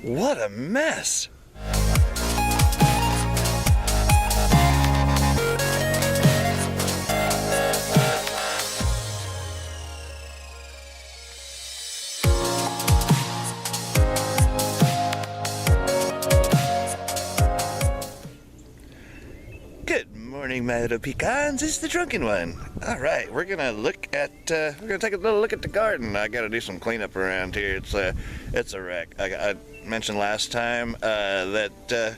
What a mess! Good morning, my little pecans. It's the Drunken One. All right, we're gonna take a little look at the garden. I gotta do some cleanup around here. It's a wreck. I mentioned last time that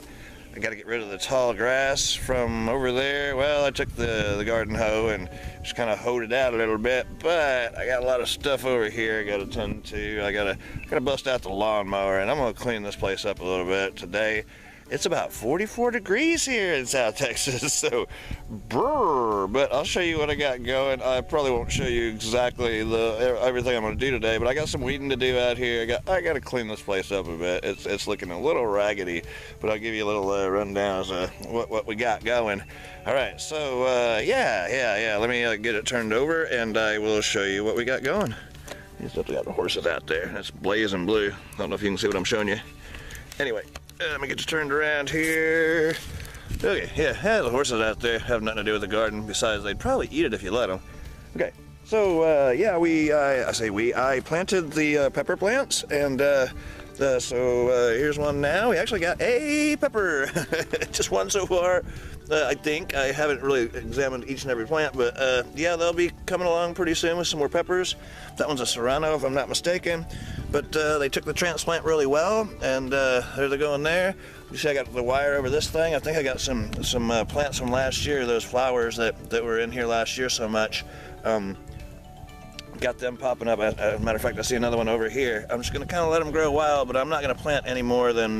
I gotta get rid of the tall grass from over there. Well, I took the garden hoe and just kind of hoed it out a little bit, but I got a lot of stuff over here I gotta tend to. I gotta bust out the lawnmower, and I'm gonna clean this place up a little bit today. It's about 44 degrees here in South Texas, so brrr, but I'll show you what I got going. I probably won't show you exactly everything I'm going to do today, but I got some weeding to do out here. I got to clean this place up a bit. It's looking a little raggedy, but I'll give you a little rundown as what we got going. All right, so yeah. Let me get it turned over, and I will show you what we got going. We got the horses out there. That's blazing blue. I don't know if you can see what I'm showing you. Anyway. Let me get you turned around here. Okay, yeah, the horses out there have nothing to do with the garden, besides they'd probably eat it if you let them. Okay, so I planted the pepper plants, and here's one now. We actually got a pepper, just one so far. I think I haven't really examined each and every plant, but yeah, they'll be coming along pretty soon with some more peppers. That one's a Serrano, if I'm not mistaken. But they took the transplant really well, and there they're going there. You see I got the wire over this thing. I think I got some plants from last year, those flowers that were in here last year so much. Got them popping up. As a matter of fact, I see another one over here. I'm just going to kind of let them grow wild, but I'm not going to plant any more than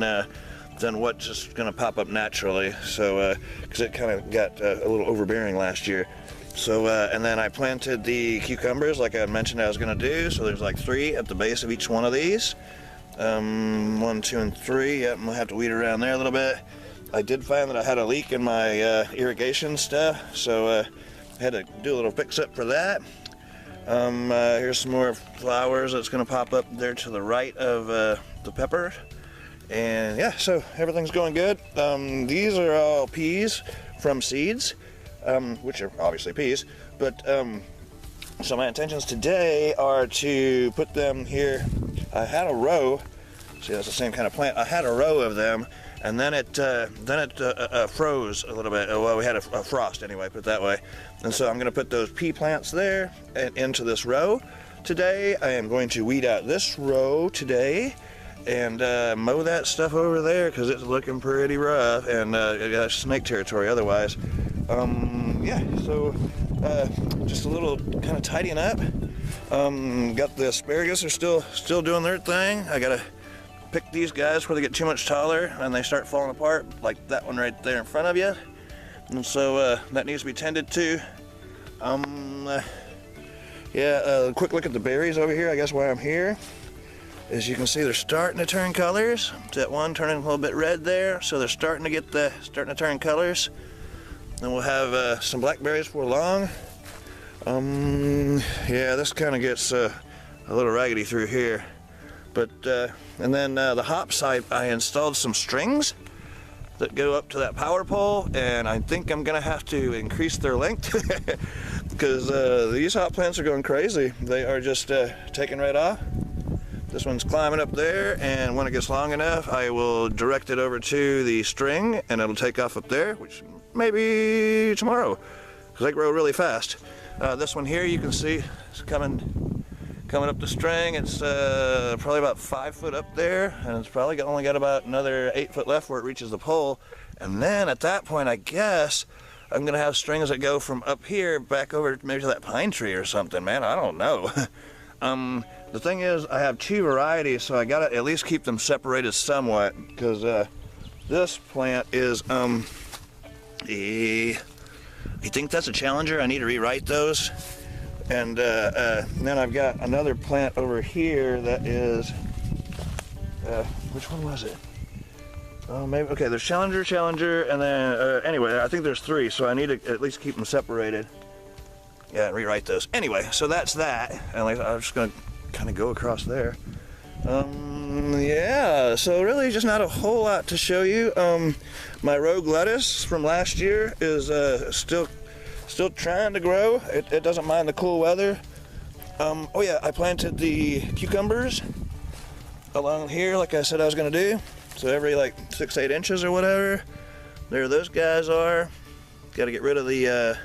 what's just going to pop up naturally. So, because it kind of got a little overbearing last year. So, and then I planted the cucumbers like I mentioned I was going to do. So there's like 3 at the base of each one of these. 1, 2, and 3. Yep, I'm going to have to weed around there a little bit. I did find that I had a leak in my irrigation stuff. So I had to do a little fix-up for that. Here's some more flowers that's going to pop up there to the right of the pepper. And yeah, so everything's going good. These are all peas from seeds. Which are obviously peas, but so my intentions today are to put them here. I had a row. See, that's the same kind of plant. I had a row of them, and then it froze a little bit. Well, we had a frost anyway, put it that way. And so I'm going to put those pea plants there and into this row today. I am going to weed out this row today and mow that stuff over there because it's looking pretty rough, and it got snake territory otherwise. Yeah, so just a little kind of tidying up. Got the asparagus are still doing their thing. I gotta pick these guys before they get too much taller and they start falling apart, like that one right there in front of you. And so that needs to be tended to. Yeah, a quick look at the berries over here. I guess why I'm here. As you can see, they're starting to turn colors. That one turning a little bit red there, so they're starting to turn colors. Then we'll have some blackberries before long. Yeah, this kind of gets a little raggedy through here. But and then the hops, I installed some strings that go up to that power pole, and I think I'm gonna have to increase their length because these hop plants are going crazy. They are just taking right off. This one's climbing up there, and when it gets long enough, I will direct it over to the string, and it'll take off up there, which maybe tomorrow, because they grow really fast. This one here, you can see, it's coming up the string. It's probably about 5 foot up there, and it's probably only got about another 8 foot left where it reaches the pole. And then at that point, I guess I'm gonna have strings that go from up here back over maybe to that pine tree or something. Man, I don't know. The thing is, I have 2 varieties, so I gotta at least keep them separated somewhat, because this plant is you think that's a Challenger? I need to rewrite those. And then I've got another plant over here that is which one was it? Oh, maybe, okay, there's Challenger, and then anyway, I think there's 3, so I need to at least keep them separated. Yeah, rewrite those. Anyway, so that's that. And I'm just gonna kind of go across there. Yeah, So really just not a whole lot to show you. My rogue lettuce from last year is still trying to grow. It doesn't mind the cool weather. Oh yeah, I planted the cucumbers along here like I said I was gonna do. So every like 6-8 inches or whatever. There those guys are. Got to get rid of the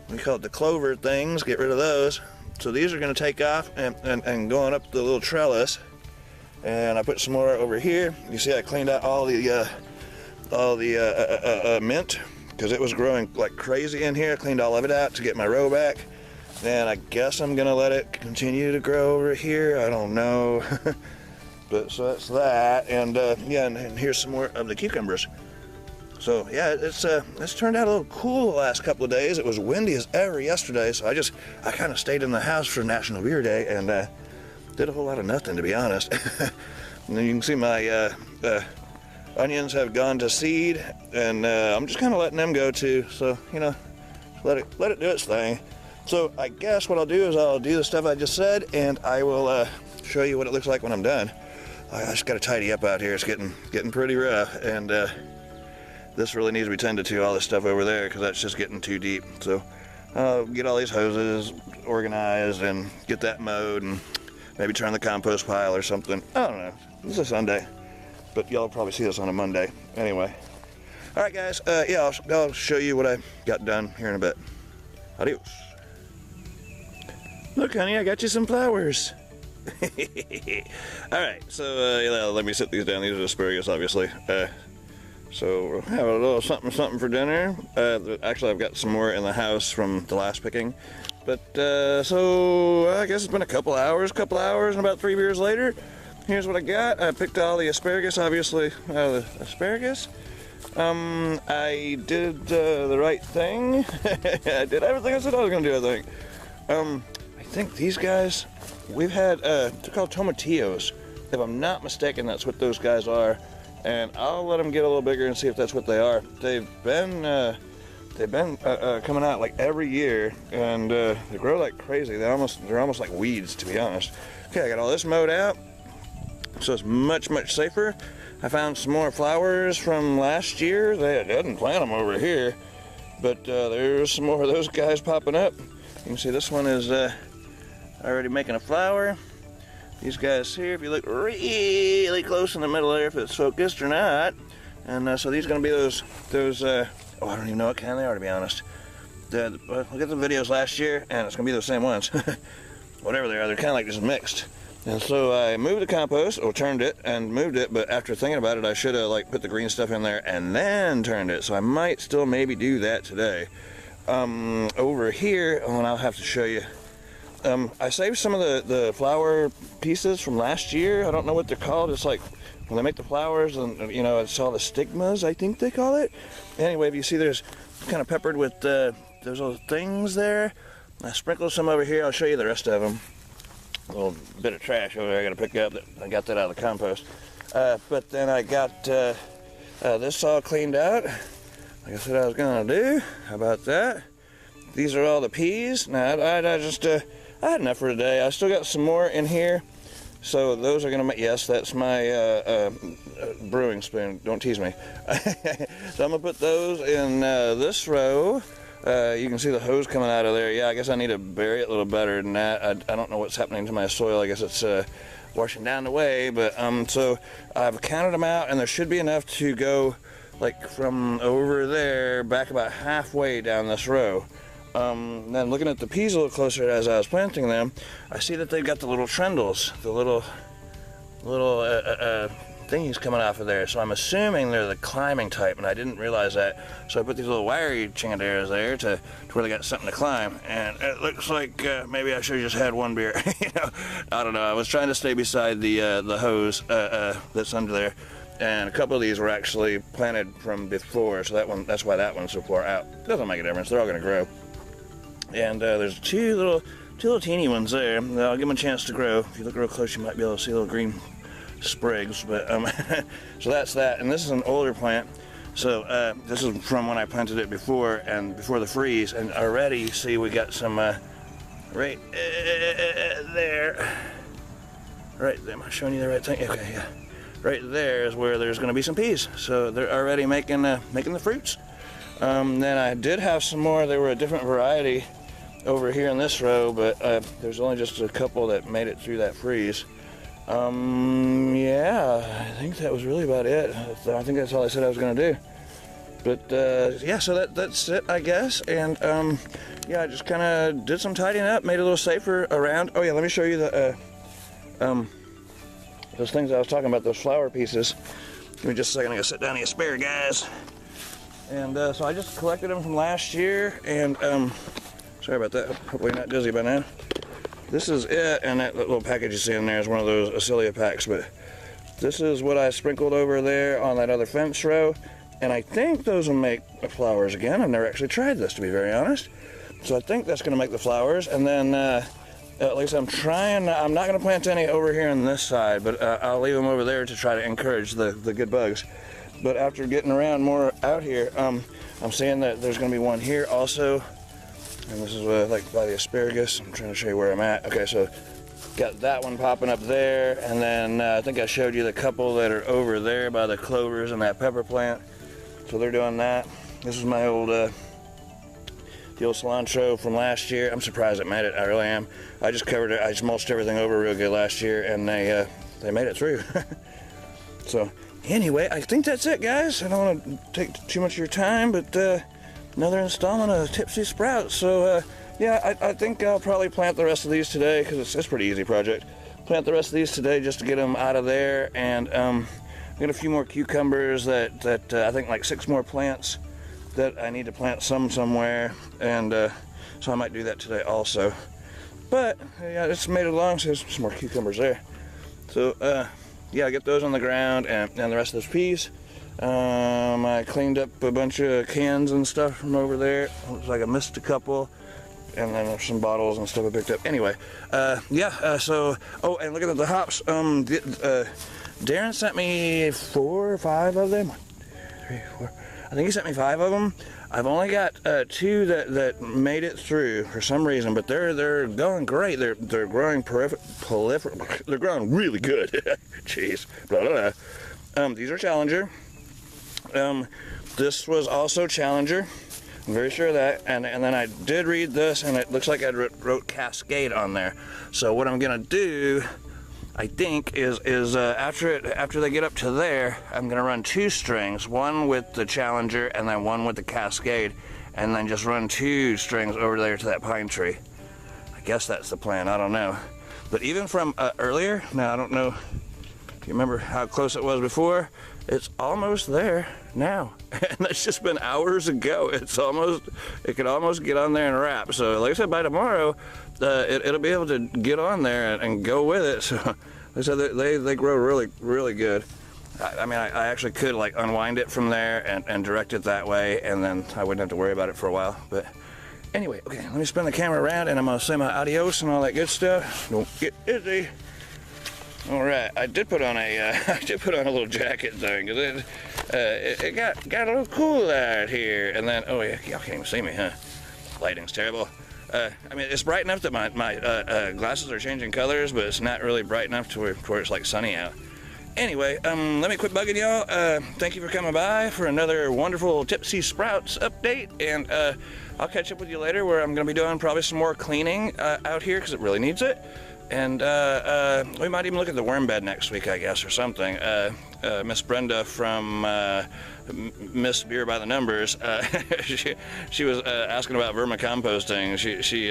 we call it the clover things, get rid of those. So these are going to take off and going up the little trellis. And I put some more over here. You see I cleaned out all the mint because it was growing like crazy in here. I cleaned all of it out to get my row back. And I guess I'm going to let it continue to grow over here. I don't know. But so that's that. And yeah, and here's some more of the cucumbers. So yeah, it's turned out a little cool the last couple of days. It was windy as ever yesterday, so I kind of stayed in the house for National Beer Day and did a whole lot of nothing, to be honest. And then you can see my onions have gone to seed, and I'm just kind of letting them go too. So you know, let it do its thing. So I guess what I'll do is I'll do the stuff I just said, and I will show you what it looks like when I'm done. I just got to tidy up out here. It's getting pretty rough, and this really needs to be tended to, all this stuff over there, because that's just getting too deep. So I'll get all these hoses organized and get that mowed and maybe turn the compost pile or something. I don't know. This is a Sunday, but y'all will probably see this on a Monday. Anyway. All right, guys. Yeah, I'll show you what I got done here in a bit. Adios. Look, honey, I got you some flowers. All right, so yeah, let me sit these down. These are asparagus, obviously. So we'll have a little something for dinner. Actually, I've got some more in the house from the last picking. But so I guess it's been a couple hours, and about 3 beers later, here's what I got. I picked all the asparagus, obviously. The asparagus. I did the right thing. I did everything I said I was going to do, I think. I think these guys, we've had, they're called tomatillos. If I'm not mistaken, that's what those guys are. And I'll let them get a little bigger and see if that's what they are. They've been coming out like every year, and they grow like crazy. They're almost like weeds, to be honest. Okay, I got all this mowed out, so it's much safer. I found some more flowers from last year. They didn't plant them over here, but there's some more of those guys popping up. You can see this one is already making a flower. These guys here, if you look really close in the middle there, if it's focused or not. And so these are going to be those oh, I don't even know what kind they are, to be honest. Look at the videos last year, and it's going to be those same ones. Whatever they are, they're kind of like just mixed. And so I moved the compost, or turned it, and moved it, but after thinking about it, I should have like put the green stuff in there and then turned it. So I might still maybe do that today. Over here, and I'll have to show you. I saved some of the flower pieces from last year. I don't know what they're called. It's like when they make the flowers, and you know, it's all the stigmas, I think they call it. Anyway, if you see, there's kind of peppered with those little things there. I sprinkled some over here. I'll show you the rest of them. A little bit of trash over there I got to pick up. I got that out of the compost. But then I got this all cleaned out. Like I said I was gonna do. How about that? These are all the peas. Now I had enough for today. I still got some more in here, so those are gonna make. Yes, that's my brewing spoon. Don't tease me. So I'm gonna put those in this row. You can see the hose coming out of there. Yeah, I guess I need to bury it a little better than that. I don't know what's happening to my soil. I guess it's washing down the way. But so I've counted them out, and there should be enough to go like from over there back about halfway down this row. Then looking at the peas a little closer as I was planting them, I see that they've got the little trendles, the little thingies coming off of there. So I'm assuming they're the climbing type, and I didn't realize that. So I put these little wiry chingaderas there to where they got something to climb. And it looks like maybe I should have just had one beer. You know, I don't know. I was trying to stay beside the hose that's under there. And a couple of these were actually planted from before, so that's why that one's so far out. Doesn't make a difference. They're all going to grow. And there's two little teeny ones there. I'll give them a chance to grow. If you look real close, you might be able to see little green sprigs. But so that's that. And this is an older plant. So this is from when I planted it before the freeze. And already, see, we got some right there. Right there. Am I showing you the right thing? Okay, yeah. right there is where there's going to be some peas. So they're already making the fruits. Then I did have some more. They were a different variety over here in this row, but there's only just a couple that made it through that freeze. Yeah, I think that was really about it. I think that's all I said I was going to do. But yeah, so that's it, I guess. And yeah, I just kind of did some tidying up, made it a little safer around. Oh yeah, let me show you the those things I was talking about, those flower pieces. Give me just a second, I gotta sit down and spare, guys. And so I just collected them from last year, and sorry about that, hopefully not dizzy by now. This is it, and that little package you see in there is one of those Acelia packs, but this is what I sprinkled over there on that other fence row, and I think those will make flowers again. I've never actually tried this, to be very honest. So I think that's gonna make the flowers, and then at least I'm not gonna plant any over here on this side, but I'll leave them over there to try to encourage the good bugs. But after getting around more out here, I'm seeing that there's gonna be one here also. And this is like by the asparagus. I'm trying to show you where I'm at. Okay, so got that one popping up there, and then I think I showed you the couple that are over there by the clovers and that pepper plant. So they're doing that. This is my old, the old cilantro from last year. I'm surprised it made it. I really am. I just covered it. I just mulched everything over real good last year, and they made it through. So anyway, I think that's it, guys. I don't want to take too much of your time, but another installment of Tipsy Sprouts. So yeah, I think I'll probably plant the rest of these today, because it's a pretty easy project. Plant the rest of these today just to get them out of there, and I got a few more cucumbers that I think like 6 more plants that I need to plant somewhere, and so I might do that today also. But yeah, it's made it along, so there's some more cucumbers there. So yeah, I get those on the ground, and the rest of those peas. I cleaned up a bunch of cans and stuff from over there. Looks like I missed a couple, and then there's some bottles and stuff I picked up. Anyway, yeah, so, oh, and look at the hops. Darren sent me 4 or 5 of them. 1, 2, 3, 4. I think he sent me 5 of them. I've only got 2 that made it through for some reason, but they're going great. They're growing they're growing really good. Jeez. Blah, blah, blah. These are Challenger. This was also Challenger. I'm very sure of that. And then I did read this, and it looks like I wrote Cascade on there. So what I'm gonna do, I think, is after they get up to there, I'm gonna run 2 strings, one with the Challenger and then one with the Cascade, and then just run 2 strings over there to that pine tree. I guess that's the plan. I don't know. But even from earlier, now I don't know if you remember how close it was before. It's almost there now, and that's just been hours ago. It could almost get on there and wrap. So like I said, by tomorrow, it'll be able to get on there and go with it. So like I said, they grow really good. I mean, I actually could like unwind it from there and direct it that way, and then I wouldn't have to worry about it for a while. But anyway, okay, let me spin the camera around, and I'm gonna say my adios and all that good stuff. Don't get dizzy. All right, I did put on a little jacket thing, because it got a little cool out here. And then, oh yeah, y'all can't even see me, huh? Lighting's terrible. I mean, it's bright enough that my glasses are changing colors, but it's not really bright enough to where it's like sunny out. Anyway, let me quit bugging y'all. Thank you for coming by for another wonderful Tipsy Sprouts update, and I'll catch up with you later, where I'm gonna be doing probably some more cleaning out here, because it really needs it. And we might even look at the worm bed next week, I guess, or something. Miss Brenda from Miss Beer by the Numbers, she was asking about vermicomposting. She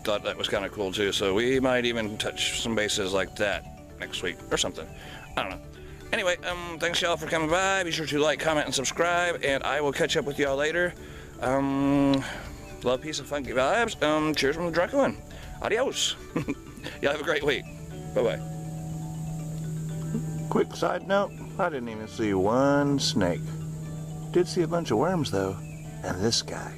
thought that was kind of cool too. So we might even touch some bases like that next week or something. I don't know. Anyway, thanks y'all for coming by. Be sure to like, comment, and subscribe, and I will catch up with y'all later. Love, peace, and funky vibes. Cheers from the Drunkinone. Adios. Y'all have a great week. Bye-bye. Quick side note, I didn't even see one snake. Did see a bunch of worms, though, and this guy.